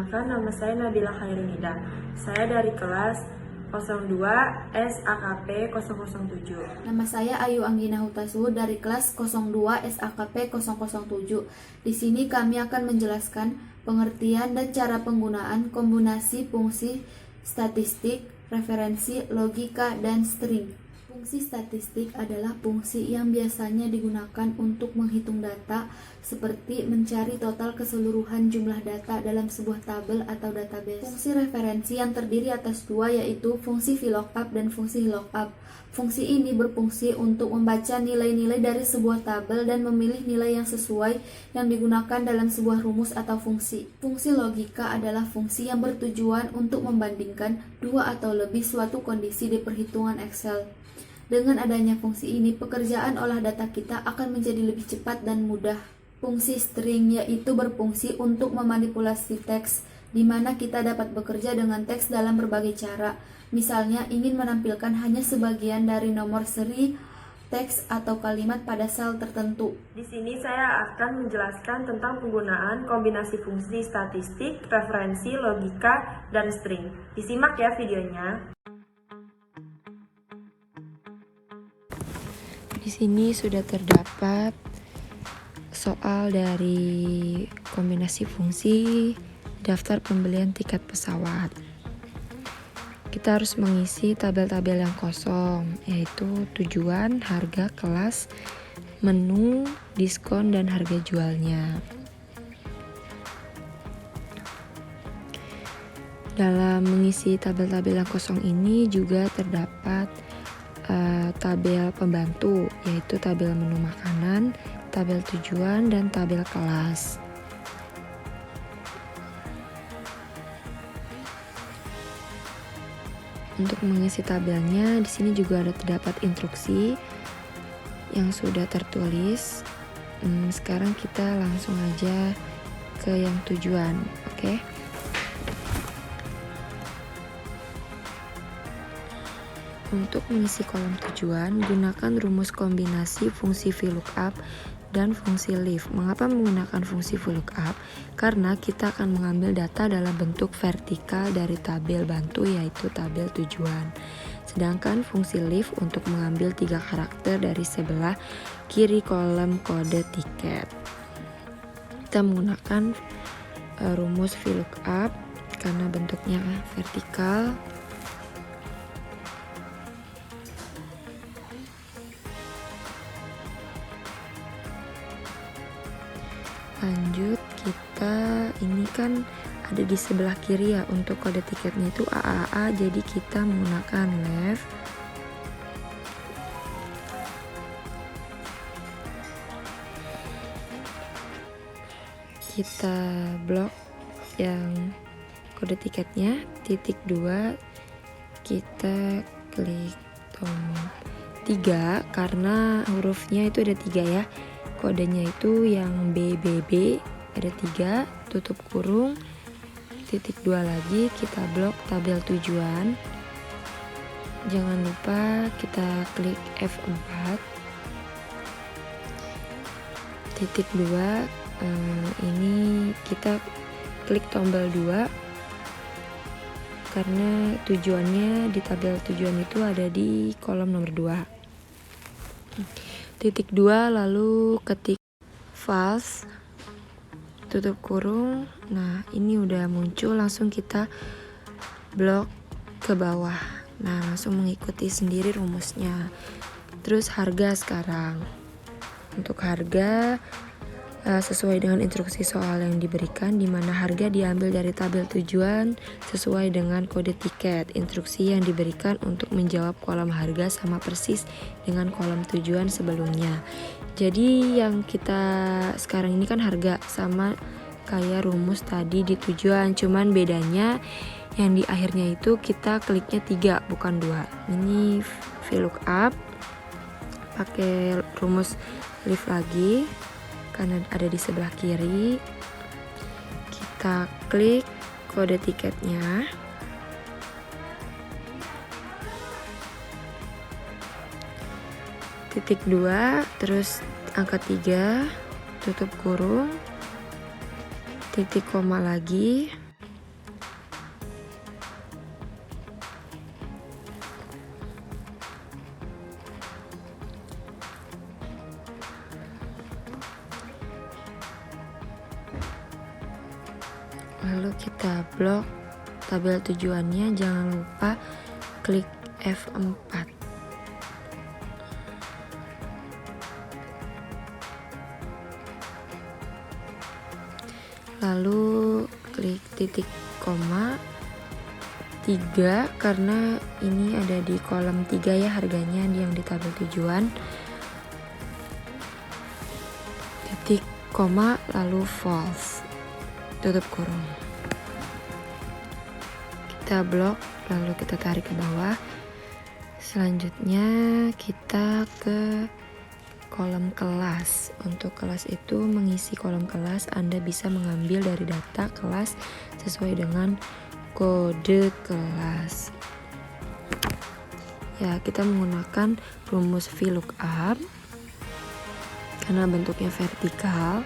Perkenalkan, nama saya Nabila Khairunida. Saya dari kelas 02 SAKP 007. Nama saya Ayu Anggina Hutasu dari kelas 02 SAKP 007. Di sini kami akan menjelaskan pengertian dan cara penggunaan kombinasi fungsi statistik, referensi, logika, dan string. Fungsi statistik adalah fungsi yang biasanya digunakan untuk menghitung data, seperti mencari total keseluruhan jumlah data dalam sebuah tabel atau database. Fungsi referensi yang terdiri atas dua, yaitu fungsi VLOOKUP dan fungsi LOOKUP. Fungsi ini berfungsi untuk membaca nilai-nilai dari sebuah tabel dan memilih nilai yang sesuai yang digunakan dalam sebuah rumus atau fungsi. Fungsi logika adalah fungsi yang bertujuan untuk membandingkan dua atau lebih suatu kondisi di perhitungan Excel. Dengan adanya fungsi ini, pekerjaan olah data kita akan menjadi lebih cepat dan mudah. Fungsi string yaitu berfungsi untuk memanipulasi teks, di mana kita dapat bekerja dengan teks dalam berbagai cara. Misalnya, ingin menampilkan hanya sebagian dari nomor seri, teks, atau kalimat pada sel tertentu. Di sini saya akan menjelaskan tentang penggunaan kombinasi fungsi statistik, referensi, logika, dan string. Disimak ya videonya. Di sini sudah terdapat soal dari kombinasi fungsi daftar pembelian tiket pesawat. Kita harus mengisi tabel-tabel yang kosong, yaitu tujuan, harga, kelas, menu, diskon, dan harga jualnya. Dalam mengisi tabel-tabel yang kosong ini juga terdapat tabel pembantu, yaitu tabel menu makanan, tabel tujuan, dan tabel kelas. Untuk mengisi tabelnya, di sini juga ada terdapat instruksi yang sudah tertulis. Sekarang kita langsung aja ke yang tujuan, oke? Untuk mengisi kolom tujuan, gunakan rumus kombinasi fungsi VLOOKUP dan fungsi leaf. Mengapa menggunakan fungsi VLOOKUP? Karena kita akan mengambil data dalam bentuk vertikal dari tabel bantu, yaitu tabel tujuan. Sedangkan fungsi leaf untuk mengambil 3 karakter dari sebelah kiri kolom kode tiket. Kita menggunakan rumus VLOOKUP karena bentuknya vertikal. Lanjut, kita ini kan ada di sebelah kiri ya, untuk kode tiketnya itu AAA, jadi kita menggunakan left. Kita blok yang kode tiketnya, titik 2, kita klik tombol 3 karena hurufnya itu ada 3 ya. Kodenya itu yang BBB ada 3, tutup kurung, titik 2 lagi, kita blok tabel tujuan. Jangan lupa kita klik F4, titik 2, ini kita klik tombol 2 karena tujuannya di tabel tujuan itu ada di kolom nomor 2. Titik 2, lalu ketik false, tutup kurung. Nah, ini udah muncul, langsung kita blok ke bawah. Nah, langsung mengikuti sendiri rumusnya. Terus harga sekarang. Untuk harga sesuai dengan instruksi soal yang diberikan, di mana harga diambil dari tabel tujuan sesuai dengan kode tiket. Instruksi yang diberikan untuk menjawab kolom harga sama persis dengan kolom tujuan sebelumnya. Jadi yang kita sekarang ini kan harga, sama kayak rumus tadi di tujuan, cuman bedanya yang di akhirnya itu kita kliknya 3 bukan 2. Ini VLOOKUP pakai rumus leaf lagi karena ada di sebelah kiri. Kita klik kode tiketnya, titik 2, terus angka 3, tutup kurung, titik koma lagi, kita blok tabel tujuannya, jangan lupa klik F4. Lalu klik titik koma 3 karena ini ada di kolom 3 ya harganya yang di tabel tujuan. Titik koma lalu false, tutup kurung. Kita blok lalu kita tarik ke bawah. Selanjutnya kita ke kolom kelas. Untuk kelas itu mengisi kolom kelas, Anda bisa mengambil dari data kelas sesuai dengan kode kelas. Ya, kita menggunakan rumus VLOOKUP karena bentuknya vertikal.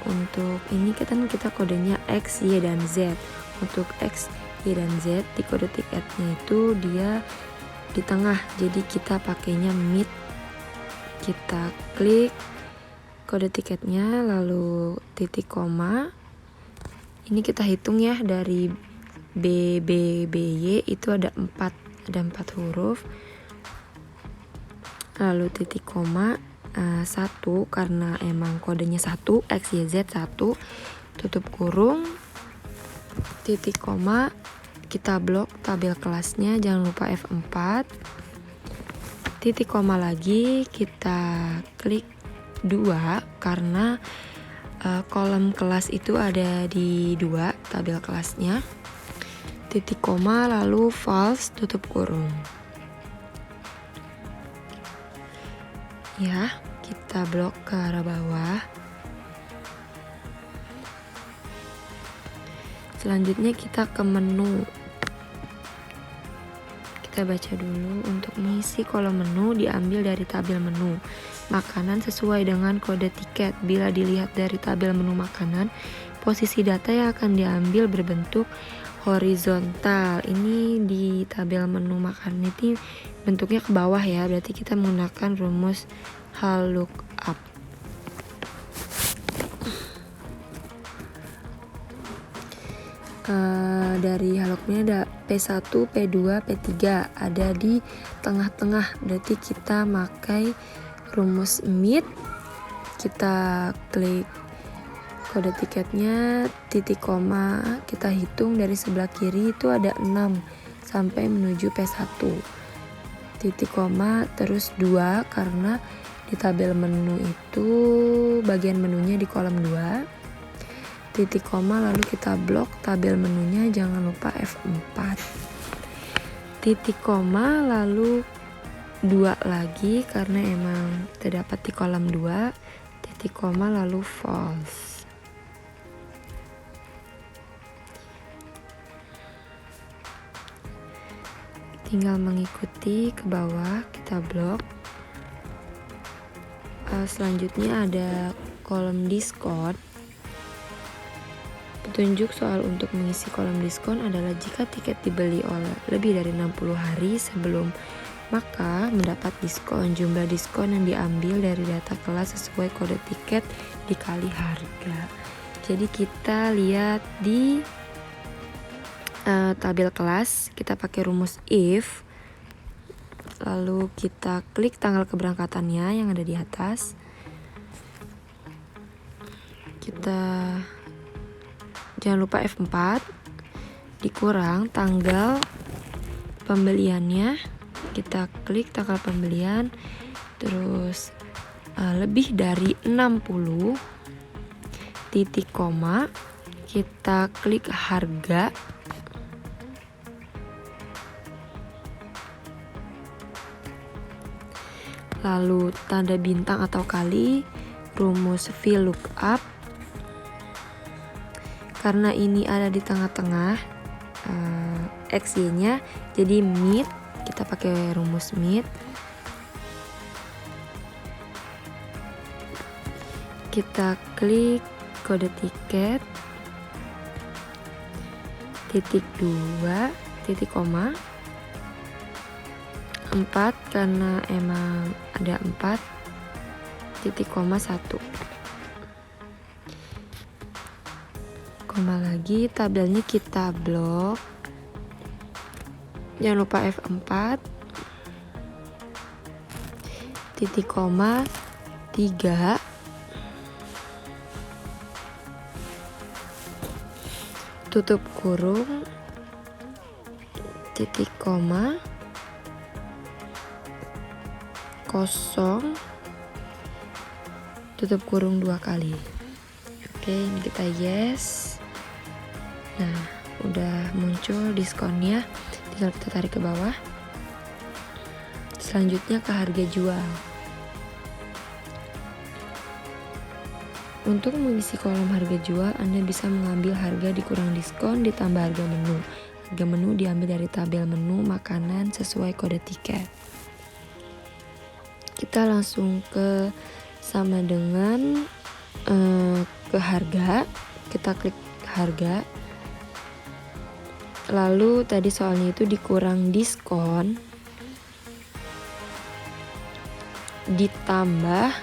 Untuk ini kita kodenya X, Y, dan Z. Untuk X, Y, dan Z di kode tiketnya itu dia di tengah, jadi kita pakainya mid. Kita klik kode tiketnya lalu titik koma. Ini kita hitung ya, dari B, B, B, Y itu ada 4 huruf. Lalu titik koma 1 karena emang kodenya 1, X, Y, Z 1, tutup kurung, titik koma, kita blok tabel kelasnya, jangan lupa F4, titik koma lagi, kita klik 2 karena kolom kelas itu ada di 2 tabel kelasnya, titik koma lalu false, tutup kurung. Ya, kita blok ke arah bawah. Selanjutnya kita ke menu. Kita baca dulu. Untuk mengisi kolom menu diambil dari tabel menu makanan sesuai dengan kode tiket. Bila dilihat dari tabel menu makanan, posisi data yang akan diambil berbentuk horizontal. Ini di tabel menu makanan ini bentuknya ke bawah ya, berarti kita menggunakan rumus VLOOKUP. Dari VLOOKUP-nya ada P1, P2, P3 ada di tengah-tengah, berarti kita pakai rumus mid. Kita klik kode tiketnya, titik koma, kita hitung dari sebelah kiri itu ada 6 sampai menuju P1, titik koma terus 2 karena di tabel menu itu bagian menunya di kolom 2, titik koma lalu kita blok tabel menunya, jangan lupa F4, titik koma lalu 2 lagi karena emang terdapat di kolom 2, titik koma lalu false. Tinggal mengikuti ke bawah, kita blok. Selanjutnya ada kolom diskon. Petunjuk soal untuk mengisi kolom diskon adalah jika tiket dibeli oleh lebih dari 60 hari sebelum, maka mendapat diskon. Jumlah diskon yang diambil dari data kelas sesuai kode tiket dikali harga. Jadi kita lihat di tabel kelas, kita pakai rumus if, lalu kita klik tanggal keberangkatannya yang ada di atas, kita jangan lupa F4, dikurang tanggal pembeliannya, kita klik tanggal pembelian, terus lebih dari 60, titik koma, kita klik harga, lalu tanda bintang atau kali, rumus VLOOKUP. Karena ini ada di tengah-tengah X, Y nya, jadi mid, kita pakai rumus mid. Kita klik kode tiket, titik 2, titik koma 4 karena emang ada 4, titik koma 1. koma lagi, tabelnya kita blok. Jangan lupa F4, titik koma 3, tutup kurung, titik koma, kosong, tutup kurung 2 kali. Oke, ini kita yes. Nah, udah muncul diskonnya, tinggal kita tarik ke bawah. Selanjutnya ke harga jual. Untuk mengisi kolom harga jual, Anda bisa mengambil harga dikurang diskon ditambah harga menu. Harga menu diambil dari tabel menu makanan sesuai kode tiket. Kita langsung ke sama dengan ke harga. Kita klik harga. Lalu tadi soalnya itu dikurang diskon ditambah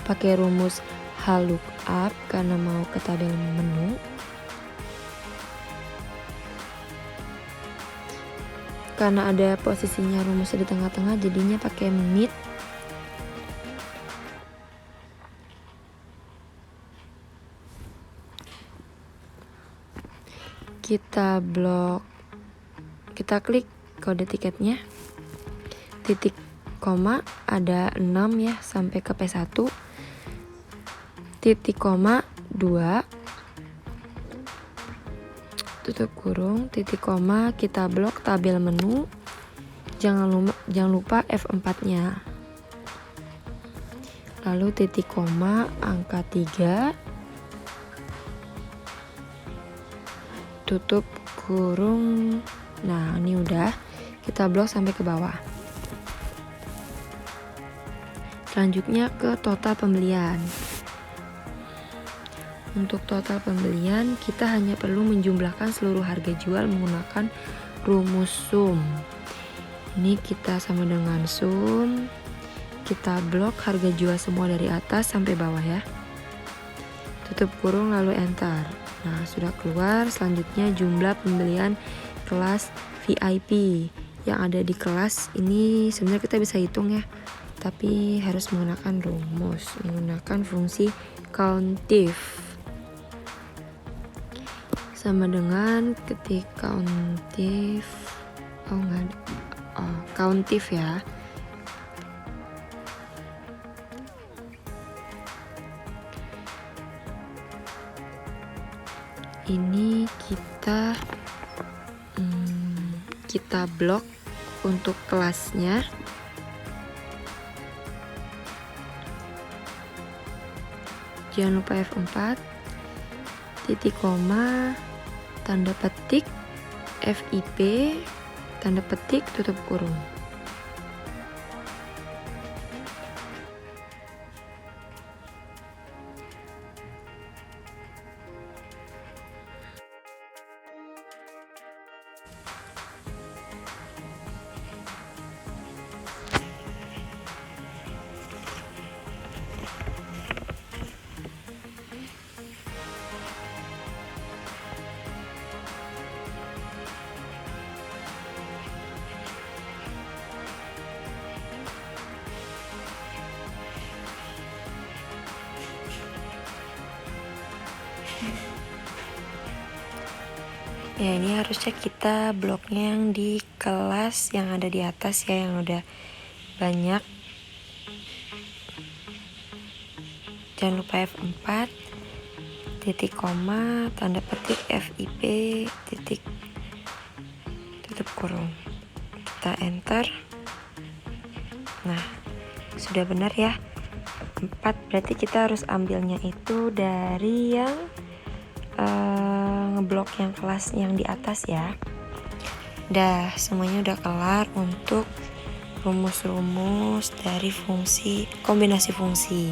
pakai rumus HLOOKUP karena mau ke tabel menu. Karena ada posisinya rumusnya di tengah-tengah, jadinya pakai mid. Kita blok, kita klik kode tiketnya, titik koma ada 6 ya sampai ke P1, titik koma 2, tutup kurung, titik koma, kita blok tabel menu, jangan lupa F4 nya, lalu titik koma angka 3, tutup kurung. Nah, ini udah kita blok sampai ke bawah. Selanjutnya ke total pembelian. Untuk total pembelian, kita hanya perlu menjumlahkan seluruh harga jual menggunakan rumus sum. Ini kita sama dengan sum. Kita blok harga jual semua dari atas sampai bawah ya. Tutup kurung lalu enter. Nah, sudah keluar. Selanjutnya jumlah pembelian kelas VIP yang ada di kelas ini. Sebenarnya kita bisa hitung ya, tapi harus menggunakan rumus, menggunakan fungsi COUNTIF. Sama dengan ketik COUNTIF, COUNTIF ya. Ini kita blok untuk kelasnya. Jangan lupa F4, titik koma, tanda petik, FIP, tanda petik, tutup kurung. Ya, ini harusnya kita bloknya yang di kelas yang ada di atas ya, yang udah banyak. Jangan lupa F4, titik koma, tanda petik, FIP, titik, tutup kurung. Kita enter. Nah, sudah benar ya. 4, berarti kita harus ambilnya itu dari yang ngeblok yang kelas yang di atas ya. Dah, semuanya udah kelar untuk rumus-rumus dari fungsi kombinasi fungsi.